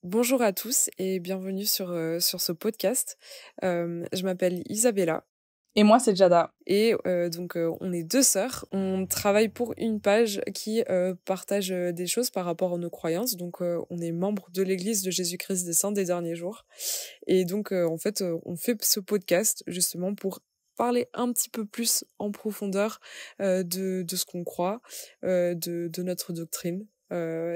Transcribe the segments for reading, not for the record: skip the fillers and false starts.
Bonjour à tous et bienvenue sur ce podcast. Je m'appelle Isabella Et moi, c'est Jada. et on est 2 sœurs. On travaille pour une page qui, partage, des choses par rapport à nos croyances. On est membre de l'Église de Jésus-Christ des Saints des Derniers Jours et on fait ce podcast justement pour parler un petit peu plus en profondeur, de ce qu'on croit, de notre doctrine, on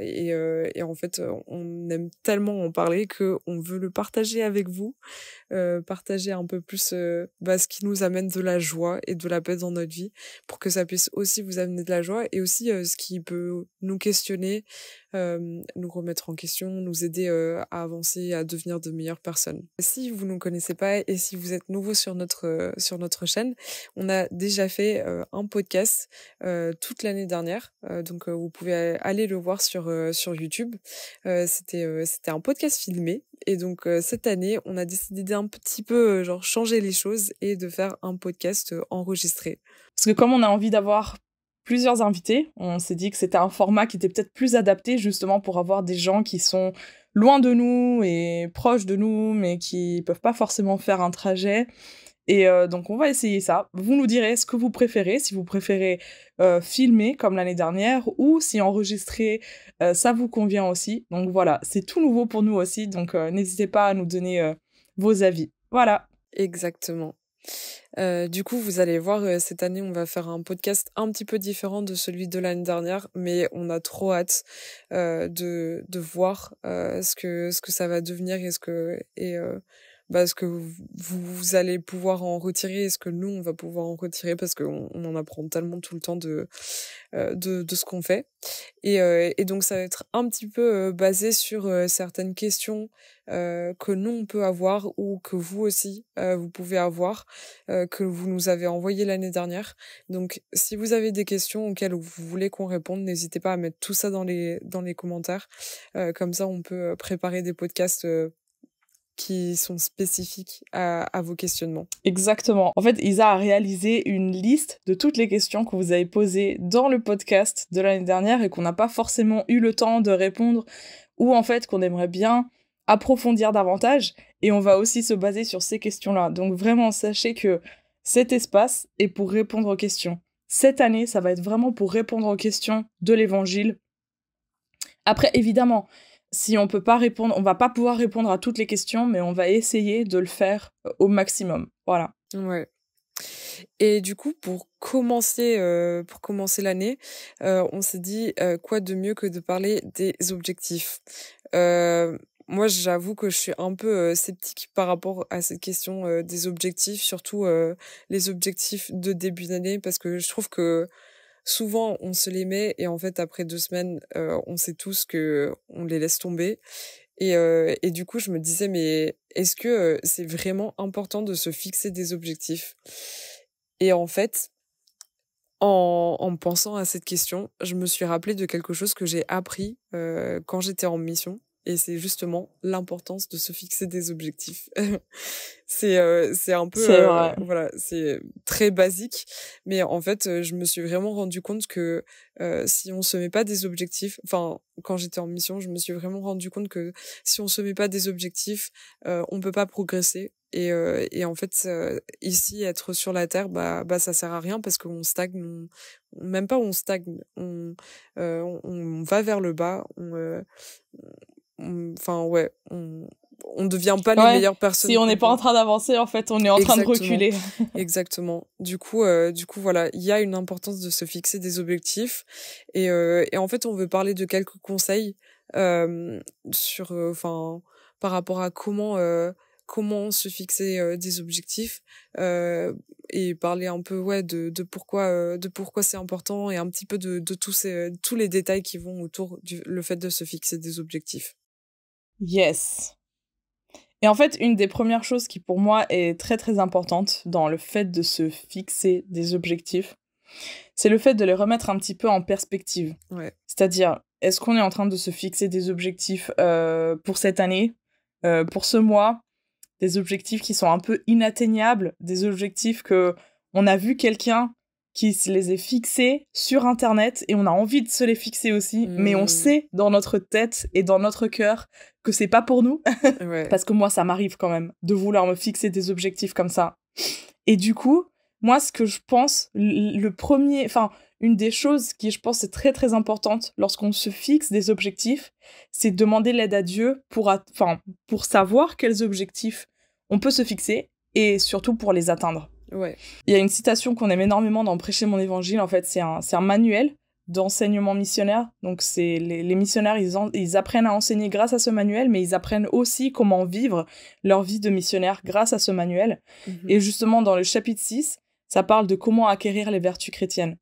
aime tellement en parler qu'on veut le partager avec vous, partager un peu plus, ce qui nous amène de la joie et de la paix dans notre vie, pour que ça puisse aussi vous amener de la joie et aussi, ce qui peut nous questionner, nous remettre en question, nous aider, à avancer, à devenir de meilleures personnes. Si vous ne nous connaissez pas et si vous êtes nouveau sur notre chaîne, on a déjà fait, un podcast, toute l'année dernière, vous pouvez aller le voir sur YouTube. C'était un podcast filmé et cette année, on a décidé d'un petit peu, changer les choses et de faire un podcast, enregistré. Parce que comme on a envie d'avoir plusieurs invités, on s'est dit que c'était un format qui était peut-être plus adapté justement pour avoir des gens qui sont loin de nous et proches de nous, mais qui peuvent pas forcément faire un trajet. Et donc on va essayer ça. Vous nous direz ce que vous préférez, si vous préférez filmer comme l'année dernière, ou si enregistrer, ça vous convient aussi. Donc voilà, c'est tout nouveau pour nous aussi, donc n'hésitez pas à nous donner vos avis. Voilà. Exactement. Du coup, vous allez voir, cette année, on va faire un podcast un petit peu différent de celui de l'année dernière, mais on a trop hâte, de voir, ce que ça va devenir et ce que vous allez pouvoir en retirer et ce que nous, on va pouvoir en retirer parce qu'on en apprend tellement tout le temps de ce qu'on fait. Ça va être un petit peu, basé sur, certaines questions, que nous on peut avoir ou que vous aussi, vous pouvez avoir, que vous nous avez envoyées l'année dernière. Donc si vous avez des questions auxquelles vous voulez qu'on réponde, n'hésitez pas à mettre tout ça dans les commentaires. Comme ça on peut, préparer des podcasts, qui sont spécifiques à vos questionnements. Exactement. En fait, Isa a réalisé une liste de toutes les questions que vous avez posées dans le podcast de l'année dernière et qu'on n'a pas forcément eu le temps de répondre ou en fait qu'on aimerait bien approfondir davantage. Et on va aussi se baser sur ces questions-là. Donc vraiment, sachez que cet espace est pour répondre aux questions. Cette année, ça va être vraiment pour répondre aux questions de l'évangile. Après, évidemment, si on peut pas répondre, on va pas pouvoir répondre à toutes les questions, mais on va essayer de le faire au maximum. Voilà. Ouais. Et du coup, pour commencer l'année, on s'est dit, quoi de mieux que de parler des objectifs? Moi, j'avoue que je suis un peu, sceptique par rapport à cette question, des objectifs, surtout, les objectifs de début d'année parce que je trouve que souvent on se les met et en fait après 2 semaines, on sait tous qu'on les laisse tomber et du coup je me disais: «Mais est-ce que, c'est vraiment important de se fixer des objectifs?» Et en fait, en pensant à cette question, je me suis rappelée de quelque chose que j'ai appris, quand j'étais en mission et c'est justement l'importance de se fixer des objectifs. C'est un peu, C'est vrai. voilà, c'est très basique, mais en fait, je me suis vraiment rendu compte que, si on se met pas des objectifs enfin, quand j'étais en mission, je me suis vraiment rendu compte que si on se met pas des objectifs, on peut pas progresser et en fait, ici, être sur la terre, ça sert à rien parce qu'on stagne, même pas on stagne, on va vers le bas, enfin ouais, on devient pas les Ouais, meilleures si personnes on qu'on n'est pas peut. en train d'avancer, en fait, on est en train de Exactement, reculer. exactement. Du coup, voilà, il y a une importance de se fixer des objectifs et en fait, on veut parler de quelques conseils, hem, enfin, par rapport à comment se fixer, des objectifs, et parler un peu, ouais, de pourquoi c'est important et un petit peu de tous les détails qui vont autour du le fait de se fixer des objectifs. Yes. Et en fait, une des premières choses qui pour moi est très très importante dans le fait de se fixer des objectifs, c'est le fait de les remettre un petit peu en perspective. Ouais. C'est-à-dire, est-ce qu'on est en train de se fixer des objectifs pour cette année, pour ce mois, des objectifs qui sont un peu inatteignables, des objectifs que on a vu quelqu'un qui se les ait fixés sur Internet et on a envie de se les fixer aussi, mais on sait dans notre tête et dans notre cœur que c'est pas pour nous. Ouais. Parce que moi, ça m'arrive quand même de vouloir me fixer des objectifs comme ça. Et du coup, moi, ce que je pense, une des choses qui, je pense, est très, très importante lorsqu'on se fixe des objectifs, c'est de demander l'aide à Dieu pour savoir quels objectifs on peut se fixer et surtout pour les atteindre. Ouais. Il y a une citation qu'on aime énormément dans Prêcher mon évangile. En fait, c'est un manuel d'enseignement missionnaire. Donc, c'est les missionnaires, ils apprennent à enseigner grâce à ce manuel, mais ils apprennent aussi comment vivre leur vie de missionnaire grâce à ce manuel. Et justement, dans le chapitre 6, ça parle de comment acquérir les vertus chrétiennes.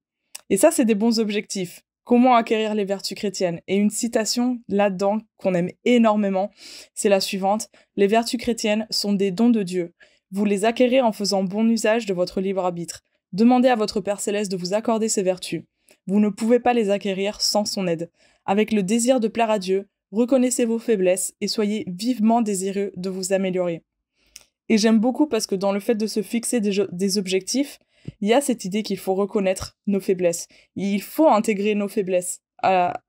Et ça, c'est des bons objectifs. Comment acquérir les vertus chrétiennes. Et une citation là-dedans qu'on aime énormément, c'est la suivante. Les vertus chrétiennes sont des dons de Dieu. Vous les acquérez en faisant bon usage de votre libre arbitre. Demandez à votre Père Céleste de vous accorder ces vertus. Vous ne pouvez pas les acquérir sans son aide. Avec le désir de plaire à Dieu, reconnaissez vos faiblesses et soyez vivement désireux de vous améliorer. Et j'aime beaucoup parce que dans le fait de se fixer des objectifs, il y a cette idée qu'il faut reconnaître nos faiblesses. Il faut intégrer nos faiblesses à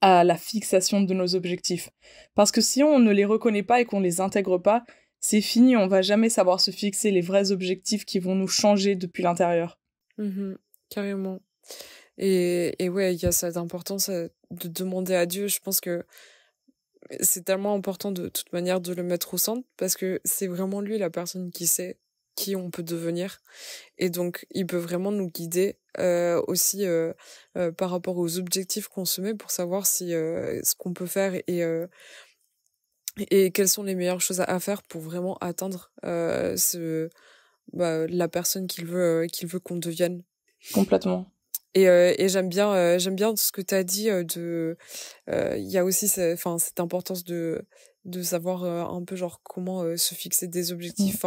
la fixation de nos objectifs. Parce que si on ne les reconnaît pas et qu'on les intègre pas, c'est fini, on va jamais savoir se fixer les vrais objectifs qui vont nous changer depuis l'intérieur. Carrément. Et ouais, il y a cette importance de demander à Dieu. Je pense que c'est tellement important de toute manière de le mettre au centre parce que c'est vraiment lui la personne qui sait qui on peut devenir. Et donc, il peut vraiment nous guider aussi par rapport aux objectifs qu'on se met pour savoir si ce qu'on peut faire et quelles sont les meilleures choses à faire pour vraiment atteindre la personne qu'il veut qu'on devienne. Complètement. Et j'aime bien ce que tu as dit il y a aussi cette importance de savoir un peu genre comment se fixer des objectifs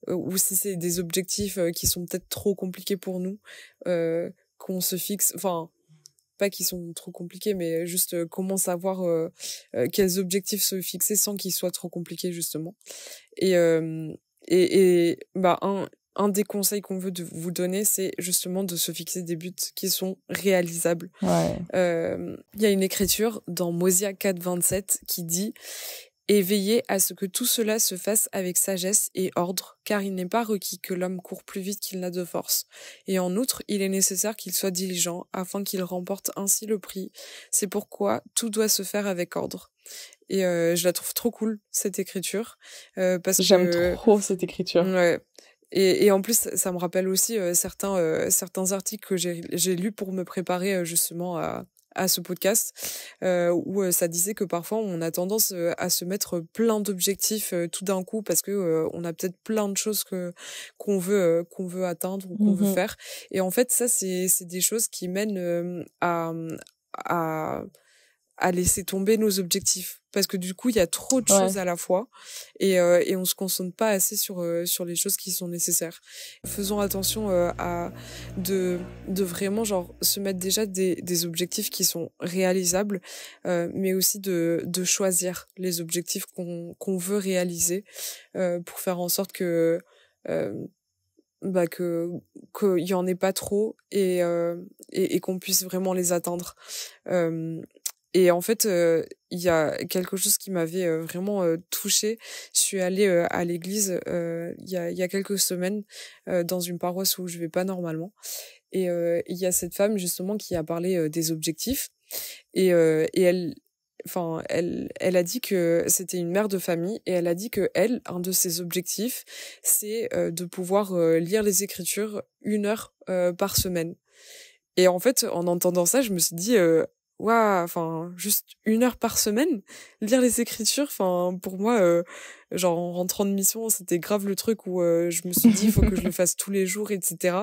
ou si c'est des objectifs qui sont peut-être trop compliqués pour nous qu'on se fixe pas qu'ils sont trop compliqués, mais juste comment savoir quels objectifs se fixer sans qu'ils soient trop compliqués, justement. Un des conseils qu'on veut vous donner, c'est justement de se fixer des buts qui sont réalisables. Ouais. Il y a une écriture dans Mosia 4,27 qui dit « Et veillez à ce que tout cela se fasse avec sagesse et ordre, car il n'est pas requis que l'homme court plus vite qu'il n'a de force. Et en outre, il est nécessaire qu'il soit diligent, afin qu'il remporte ainsi le prix. C'est pourquoi tout doit se faire avec ordre. » Et je la trouve trop cool, cette écriture. J'aime trop cette écriture. Ouais. Et en plus, ça me rappelle aussi certains articles que j'ai lus pour me préparer justement à ce podcast, où ça disait que parfois on a tendance à se mettre plein d'objectifs tout d'un coup parce que on a peut-être plein de choses qu'on veut atteindre ou qu'on veut faire. Et en fait, ça c'est des choses qui mènent à laisser tomber nos objectifs parce que du coup il y a trop de choses à la fois et on se concentre pas assez sur les choses qui sont nécessaires. Faisons attention à de vraiment genre se mettre déjà des objectifs qui sont réalisables, mais aussi de choisir les objectifs qu'on veut réaliser pour faire en sorte que qu'il y en ait pas trop et qu'on puisse vraiment les atteindre. Et en fait, il y a quelque chose qui m'avait vraiment touchée. Je suis allée à l'église il y a quelques semaines dans une paroisse où je vais pas normalement. Et il y a cette femme justement qui a parlé des objectifs. Et elle a dit que c'était une mère de famille et elle a dit que un de ses objectifs, c'est de pouvoir lire les Écritures 1 heure par semaine. Et en fait, en entendant ça, je me suis dit waouh, juste 1 heure par semaine, lire les Écritures, pour moi, genre en rentrant de mission, c'était grave le truc où je me suis dit il faut que je le fasse tous les jours, etc.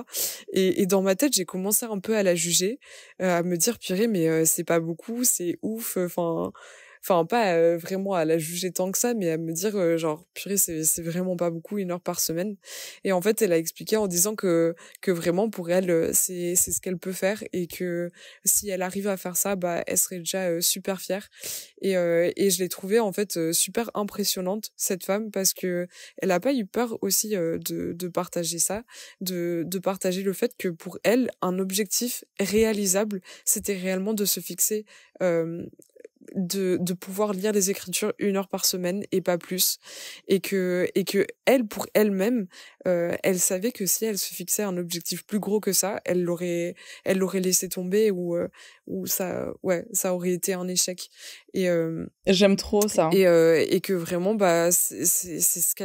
Et dans ma tête, j'ai commencé un peu à la juger, à me dire purée, mais c'est pas beaucoup, c'est ouf, enfin pas vraiment à la juger tant que ça, mais à me dire genre purée c'est vraiment pas beaucoup 1 heure par semaine. Et en fait elle a expliqué en disant que vraiment pour elle c'est ce qu'elle peut faire et que si elle arrive à faire ça, bah elle serait déjà super fière. Et je l'ai trouvée en fait super impressionnante cette femme parce que elle a pas eu peur aussi de partager ça, de partager le fait que pour elle un objectif réalisable c'était réellement de se fixer de pouvoir lire des Écritures 1 heure par semaine et pas plus. Et que elle, pour elle-même, elle savait que si elle se fixait un objectif plus gros que ça, elle l'aurait laissé tomber ou ça aurait été un échec. Et, J'aime trop ça. et que vraiment, bah, c'est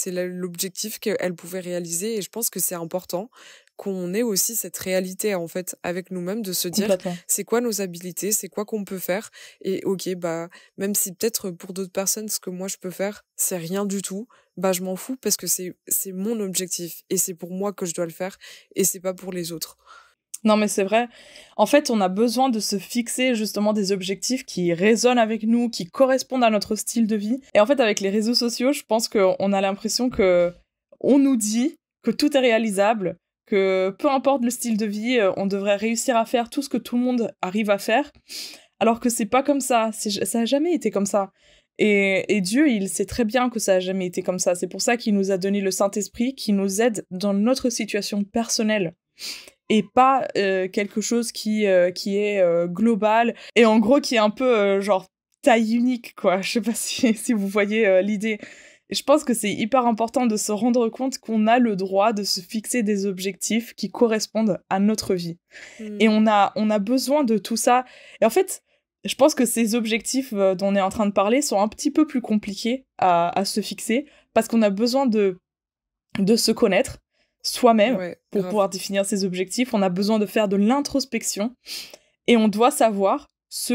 l'objectif qu'elle pouvait réaliser. Et je pense que c'est important qu'on ait aussi cette réalité en fait avec nous-mêmes, de se dire Complètement. c'est quoi nos habilités, c'est quoi qu'on peut faire. Et ok, bah même si peut-être pour d'autres personnes ce que moi je peux faire c'est rien du tout, bah je m'en fous parce que c'est mon objectif et c'est pour moi que je dois le faire et c'est pas pour les autres. Non, mais c'est vrai. En fait, on a besoin de se fixer justement des objectifs qui résonnent avec nous, qui correspondent à notre style de vie. Et en fait, avec les réseaux sociaux, je pense qu'on a l'impression que on nous dit que tout est réalisable, que peu importe le style de vie, on devrait réussir à faire tout ce que tout le monde arrive à faire, alors que c'est pas comme ça. Ça a jamais été comme ça. Et Dieu, il sait très bien que ça a jamais été comme ça. C'est pour ça qu'il nous a donné le Saint-Esprit qui nous aide dans notre situation personnelle et pas quelque chose qui est global et en gros qui est un peu genre taille unique, quoi. Je sais pas si vous voyez l'idée. Et je pense que c'est hyper important de se rendre compte qu'on a le droit de se fixer des objectifs qui correspondent à notre vie. Et on a besoin de tout ça. Et en fait, je pense que ces objectifs dont on est en train de parler sont un petit peu plus compliqués à se fixer parce qu'on a besoin de se connaître soi-même Ouais, pour grave. pouvoir définir ses objectifs. On a besoin de faire de l'introspection et on doit savoir ce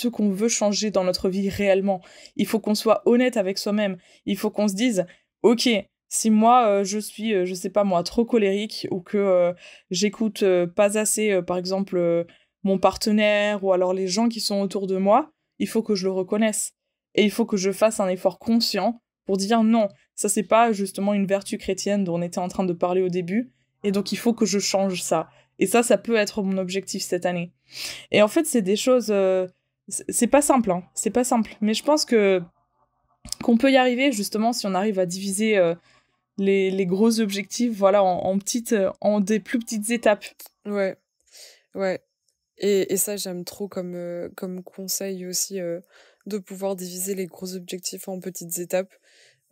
qu'on veut changer dans notre vie réellement. Il faut qu'on soit honnête avec soi-même. Il faut qu'on se dise, ok, si moi je suis, je sais pas moi, trop colérique ou que j'écoute pas assez, par exemple, mon partenaire ou alors les gens qui sont autour de moi, il faut que je le reconnaisse. Et il faut que je fasse un effort conscient pour dire non, ça c'est pas justement une vertu chrétienne dont on était en train de parler au début, et donc il faut que je change ça. Et ça peut être mon objectif cette année. Et en fait, c'est des choses. C'est pas simple, hein. C'est pas simple. Mais je pense qu'on peut y arriver, justement, si on arrive à diviser les gros objectifs, voilà, en des plus petites étapes. Ouais, ouais. Et ça, j'aime trop comme conseil aussi, de pouvoir diviser les gros objectifs en petites étapes.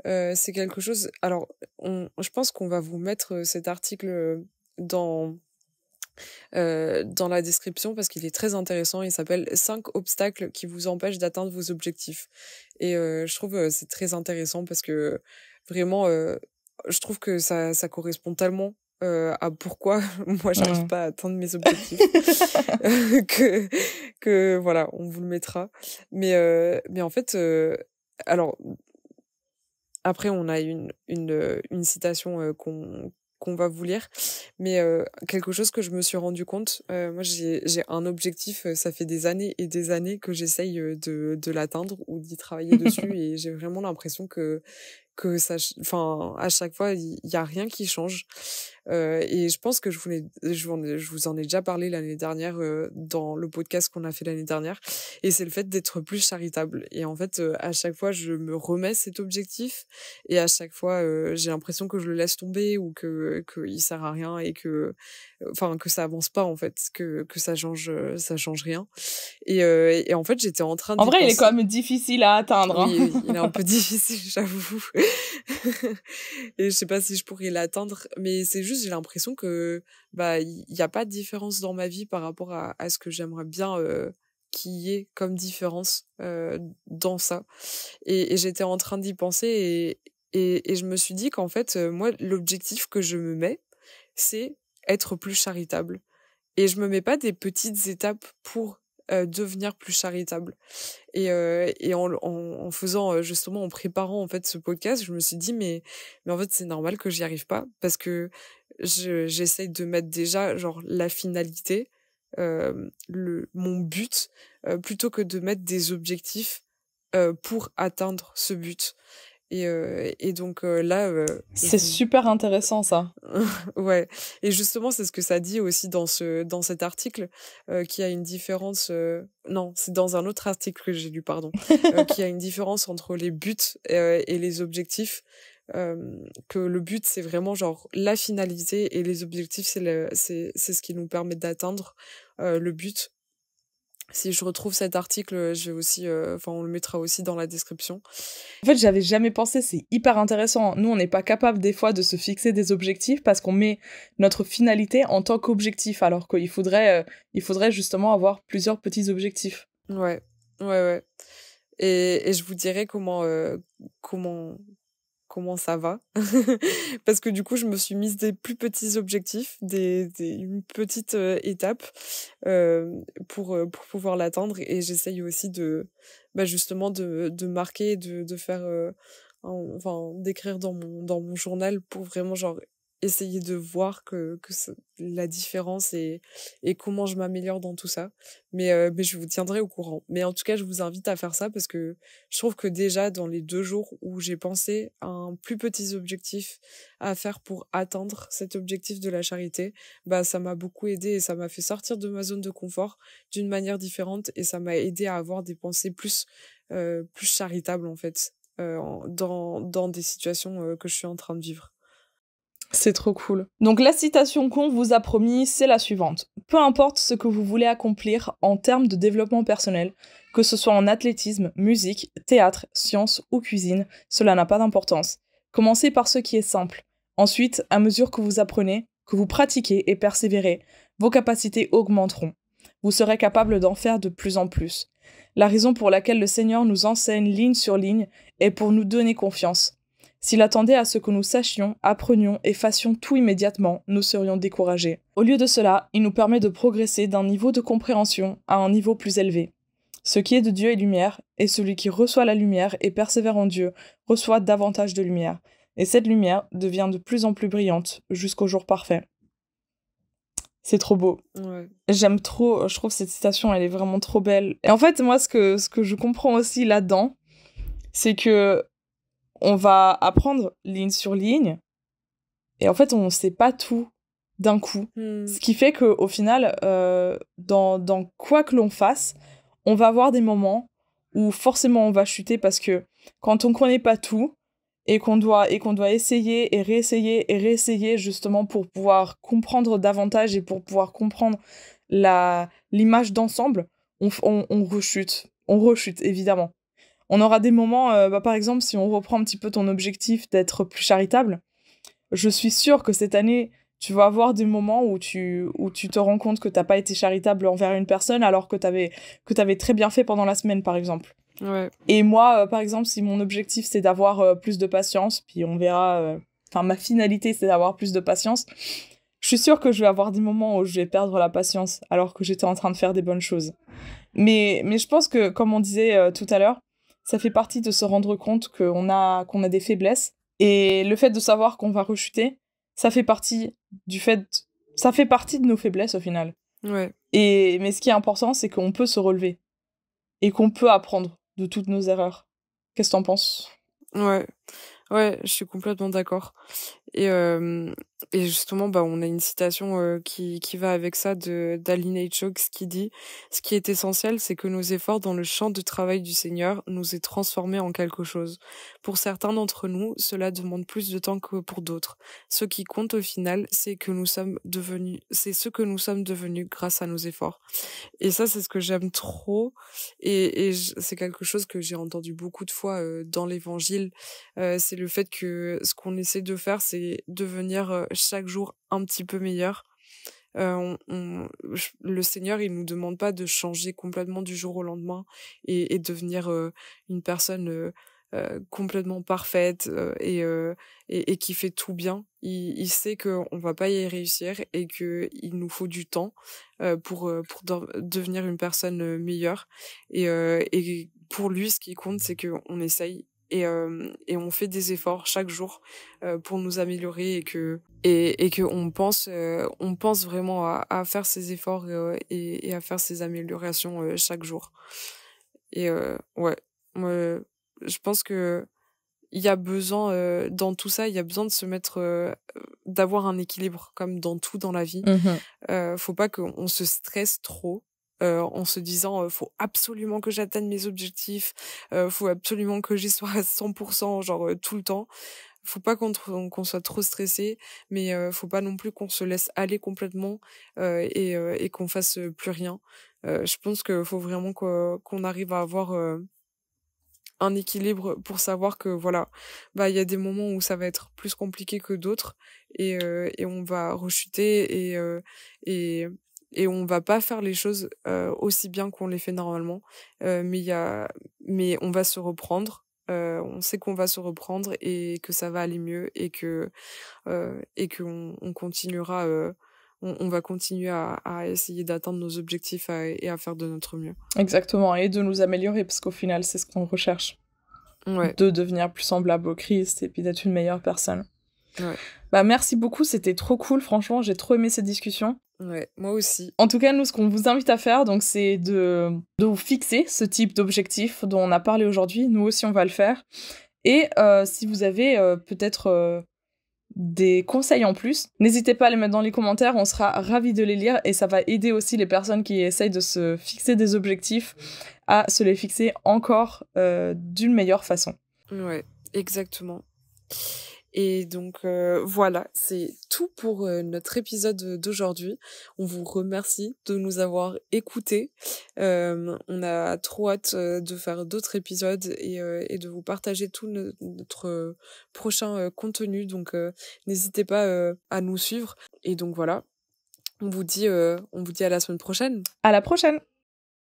C'est quelque chose. Alors, je pense qu'on va vous mettre cet article dans la description parce qu'il est très intéressant. Il s'appelle 5 obstacles qui vous empêchent d'atteindre vos objectifs. Et je trouve c'est très intéressant parce que vraiment, je trouve que ça correspond tellement à pourquoi moi j'arrive pas à atteindre mes objectifs que que voilà, on vous le mettra. Mais en fait, alors après, on a une citation qu'on va vous lire, mais quelque chose que je me suis rendu compte, moi j'ai un objectif, ça fait des années et des années que j'essaye de l'atteindre ou d'y travailler dessus et j'ai vraiment l'impression que enfin à chaque fois il y a rien qui change. Et je pense que je vous en ai déjà parlé l'année dernière dans le podcast qu'on a fait l'année dernière, et c'est le fait d'être plus charitable. Et en fait à chaque fois je me remets cet objectif et à chaque fois j'ai l'impression que je le laisse tomber ou que il sert à rien et que enfin que ça avance pas en fait, que ça change rien. Et en fait j'étais en train En d'y vrai, il est quand penser. même difficile à atteindre, hein. Oui, oui, il est un peu difficile, j'avoue. Et je sais pas si je pourrais l'atteindre, mais c'est juste, j'ai l'impression que, bah, il y a pas de différence dans ma vie par rapport à ce que j'aimerais bien, qu'il y ait comme différence, dans ça. Et j'étais en train d'y penser et je me suis dit qu'en fait, moi, l'objectif que je me mets, c'est être plus charitable. Et je me mets pas des petites étapes pour, devenir plus charitable. Et en faisant, justement en préparant, en fait, ce podcast, je me suis dit: «Mais en fait, c'est normal que j'y arrive pas» parce que j'essaye de mettre déjà, genre, la finalité, mon but, plutôt que de mettre des objectifs pour atteindre ce but. Et donc là, C'est super intéressant, ça. ouais. Et justement, c'est ce que ça dit aussi dans cet article, qu'il y a une différence. Non, c'est dans un autre article que j'ai lu, pardon, qu'il y a une différence entre les buts et les objectifs. Que le but, c'est vraiment genre la finalité, et les objectifs, c'est ce qui nous permet d'atteindre le but. Si je retrouve cet article, je vais aussi, enfin, on le mettra aussi dans la description. En fait, j'avais jamais pensé, c'est hyper intéressant. Nous, on n'est pas capable des fois de se fixer des objectifs parce qu'on met notre finalité en tant qu'objectif, alors il faudrait justement avoir plusieurs petits objectifs. Ouais, ouais, ouais. Et je vous dirai comment comment ça va. Parce que du coup, je me suis mise des plus petits objectifs, une petite étape pour pouvoir l'atteindre. Et j'essaye aussi justement de marquer, de faire, enfin, d'écrire dans mon journal pour vraiment, genre, essayer de voir la différence et comment je m'améliore dans tout ça. Mais je vous tiendrai au courant. Mais en tout cas, je vous invite à faire ça parce que je trouve que déjà, dans les 2 jours où j'ai pensé à un plus petit objectif à faire pour atteindre cet objectif de la charité, bah, ça m'a beaucoup aidé et ça m'a fait sortir de ma zone de confort d'une manière différente, et ça m'a aidé à avoir des pensées plus charitables, en fait, dans des situations que je suis en train de vivre. C'est trop cool. Donc la citation qu'on vous a promis, c'est la suivante. Peu importe ce que vous voulez accomplir en termes de développement personnel, que ce soit en athlétisme, musique, théâtre, sciences ou cuisine, cela n'a pas d'importance. Commencez par ce qui est simple. Ensuite, à mesure que vous apprenez, que vous pratiquez et persévérez, vos capacités augmenteront. Vous serez capable d'en faire de plus en plus. La raison pour laquelle le Seigneur nous enseigne ligne sur ligne est pour nous donner confiance. S'il attendait à ce que nous sachions, apprenions et fassions tout immédiatement, nous serions découragés. Au lieu de cela, il nous permet de progresser d'un niveau de compréhension à un niveau plus élevé. Ce qui est de Dieu est lumière, et celui qui reçoit la lumière et persévère en Dieu reçoit davantage de lumière. Et cette lumière devient de plus en plus brillante jusqu'au jour parfait. C'est trop beau. Ouais. J'aime trop, je trouve cette citation, elle est vraiment trop belle. Et en fait, moi, ce que je comprends aussi là-dedans, c'est que on va apprendre ligne sur ligne, et en fait, on ne sait pas tout d'un coup. Ce qui fait qu'au final, dans quoi que l'on fasse, on va avoir des moments où forcément on va chuter, parce que quand on ne connaît pas tout, et qu'on doit essayer et réessayer justement pour pouvoir comprendre davantage et pour pouvoir comprendre l'image d'ensemble, on rechute. On rechute, évidemment. On aura des moments, par exemple, si on reprend un petit peu ton objectif d'être plus charitable, je suis sûre que cette année, tu vas avoir des moments où tu te rends compte que t'as pas été charitable envers une personne alors que t'avais très bien fait pendant la semaine, par exemple. Ouais. Et moi, par exemple, si mon objectif c'est d'avoir plus de patience, puis on verra, enfin ma finalité c'est d'avoir plus de patience, je suis sûre que je vais avoir des moments où je vais perdre la patience alors que j'étais en train de faire des bonnes choses. Mais je pense que, comme on disait tout à l'heure, ça fait partie de se rendre compte qu'on a des faiblesses. Et le fait de savoir qu'on va rechuter, ça fait partie de nos faiblesses au final. Ouais. Mais ce qui est important, c'est qu'on peut se relever. Et qu'on peut apprendre de toutes nos erreurs. Qu'est-ce que t'en penses ? Ouais. Ouais, je suis complètement d'accord. Et justement, bah, on a une citation qui va avec ça d'Aline H. qui dit: Ce qui est essentiel, c'est que nos efforts dans le champ de travail du Seigneur nous aient transformés en quelque chose. Pour certains d'entre nous, cela demande plus de temps que pour d'autres. Ce qui compte au final, c'est ce que nous sommes devenus grâce à nos efforts. Et ça, c'est ce que j'aime trop. C'est quelque chose que j'ai entendu beaucoup de fois dans l'évangile. C'est le fait que ce qu'on essaie de faire, c'est devenir chaque jour un petit peu meilleur. Le Seigneur, il nous demande pas de changer complètement du jour au lendemain et devenir une personne complètement parfaite et qui fait tout bien. Il sait qu'on va pas y réussir et qu'il nous faut du temps pour devenir une personne meilleure. Et pour lui, ce qui compte, c'est qu'on essaye et on fait des efforts chaque jour pour nous améliorer et que on pense vraiment à faire ces efforts et à faire ces améliorations chaque jour. Et ouais, moi, je pense que il y a besoin dans tout ça, il y a besoin de se mettre d'avoir un équilibre comme dans tout dans la vie. Faut pas qu'on se stresse trop en se disant faut absolument que j'atteigne mes objectifs, faut absolument que j'y sois à 100% genre tout le temps. Faut pas qu'on soit trop stressé, mais faut pas non plus qu'on se laisse aller complètement et qu'on fasse plus rien. Je pense qu'il faut vraiment qu'on arrive à avoir un équilibre pour savoir que voilà, bah il y a des moments où ça va être plus compliqué que d'autres et on va rechuter et et on va pas faire les choses aussi bien qu'on les fait normalement. Mais on va se reprendre. On sait qu'on va se reprendre et que ça va aller mieux et qu'on on continuera. On va continuer à essayer d'atteindre nos objectifs et à faire de notre mieux. Exactement, et de nous améliorer, parce qu'au final, c'est ce qu'on recherche. Ouais. De devenir plus semblable au Christ et puis d'être une meilleure personne. Ouais. Bah merci beaucoup, c'était trop cool, franchement, j'ai trop aimé cette discussion. Ouais, moi aussi. En tout cas, nous, ce qu'on vous invite à faire, donc, c'est de vous fixer ce type d'objectif dont on a parlé aujourd'hui. Nous aussi, on va le faire. Et si vous avez peut-être des conseils en plus, n'hésitez pas à les mettre dans les commentaires, on sera ravis de les lire et ça va aider aussi les personnes qui essayent de se fixer des objectifs à se les fixer encore d'une meilleure façon. Ouais, exactement. Et donc voilà, c'est tout pour notre épisode d'aujourd'hui. On vous remercie de nous avoir écoutés. On a trop hâte de faire d'autres épisodes et de vous partager tout notre prochain contenu. Donc n'hésitez pas à nous suivre. Et donc voilà, on vous dit à la semaine prochaine. À la prochaine!